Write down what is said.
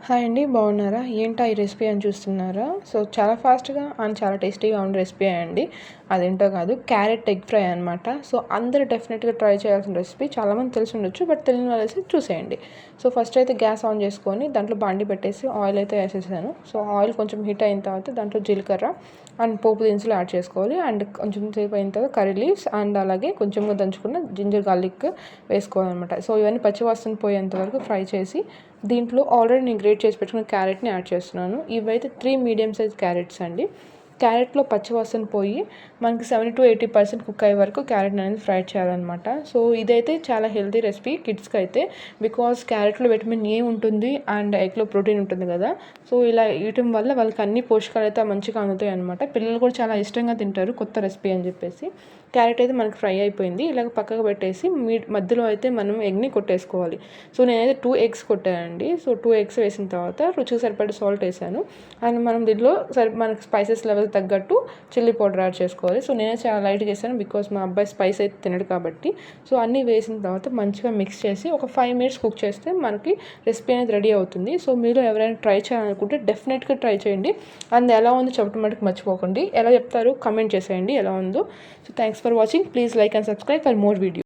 Hi అండి. బాగున్నారా? ఏంటా ఈ రెసిపీ అని చూస్తున్నారా? సో చాలా ఫాస్ట్‌గా అండ్ చాలా టేస్టీగా ఉన్న రెసిపీ అండి. అదేంటో కాదు, క్యారెట్ ఎగ్ ఫ్రై అనమాట. సో అందరూ డెఫినెట్‌గా ట్రై చేయాల్సిన రెసిపీ. చాలామంది తెలిసి ఉండొచ్చు, బట్ తెలియని వాళ్ళైతే చూసేయండి. సో ఫస్ట్ అయితే గ్యాస్ ఆన్ చేసుకొని దాంట్లో బాండి పెట్టేసి ఆయిల్ అయితే వేసేసాను. సో ఆయిల్ కొంచెం హీట్ అయిన తర్వాత దాంట్లో జీలకర్ర అండ్ పోపు దినుసులు యాడ్ చేసుకోవాలి. అండ్ కొంచెం సేపు అయిన తర్వాత కర్రీ లీవ్స్ అండ్ అలాగే కొంచెంగా దంచుకున్న జింజర్ గార్లిక్ వేసుకోవాలన్నమాట. సో ఇవన్నీ పచ్చివాసన పోయేంత వరకు ఫ్రై చేసి దీంట్లో ఆల్రెడీ నేను గ్రేట్ చేసి పెట్టుకున్న క్యారెట్ని యాడ్ చేస్తున్నాను. ఇవైతే 3 మీడియం సైజ్ క్యారెట్స్ అండి. క్యారెట్లో పచ్చివాసన పోయి మనకి 70-80% కుక్ అయ్యే వరకు క్యారెట్ అనేది ఫ్రై చేయాలన్నమాట. సో ఇదైతే చాలా హెల్తీ రెసిపీ కిడ్స్కి అయితే, బికాస్ క్యారెట్లో విటమిన్ ఏ ఉంటుంది అండ్ ఎగ్లో ప్రోటీన్ ఉంటుంది కదా. సో ఇలా ఇవ్వటం వల్ల వాళ్ళకి అన్ని పోషకాలు అయితే మంచిగా అందుతాయి అనమాట. పిల్లలు కూడా చాలా ఇష్టంగా తింటారు కొత్త రెసిపీ అని చెప్పేసి. క్యారెట్ అయితే మనకి ఫ్రై అయిపోయింది. ఇలాగ పక్కకు పెట్టేసి మధ్యలో అయితే మనం ఎగ్ని కొట్టేసుకోవాలి. సో నేనైతే 2 ఎగ్స్ కొట్టానండి. సో 2 ఎగ్స్ వేసిన తర్వాత రుచికి సరిపడే సాల్ట్ వేసాను. అండ్ మనం దీంట్లో మనకి స్పైసెస్ లెవెల్ తగ్గట్టు చిల్లీ పౌడర్ యాడ్ చేసుకోవాలి. సో నేనే చాలా లైట్గా వేసాను, బికాస్ మా అబ్బాయి స్పైస్ అయితే తినడు కాబట్టి. సో అన్నీ వేసిన తర్వాత మంచిగా మిక్స్ చేసి ఒక 5 మినిట్స్ కుక్ చేస్తే మనకి రెసిపీ అనేది రెడీ అవుతుంది. సో మీరు ఎవరైనా ట్రై చేయాలనుకుంటే డెఫినెట్గా ట్రై చేయండి. అండ్ ఎలా ఉందో చెప్పడం మటుకు మర్చిపోకండి. ఎలా చెప్తారు కమెంట్ చేసేయండి ఎలా ఉందో. So thanks for watching. Please like and subscribe for more video.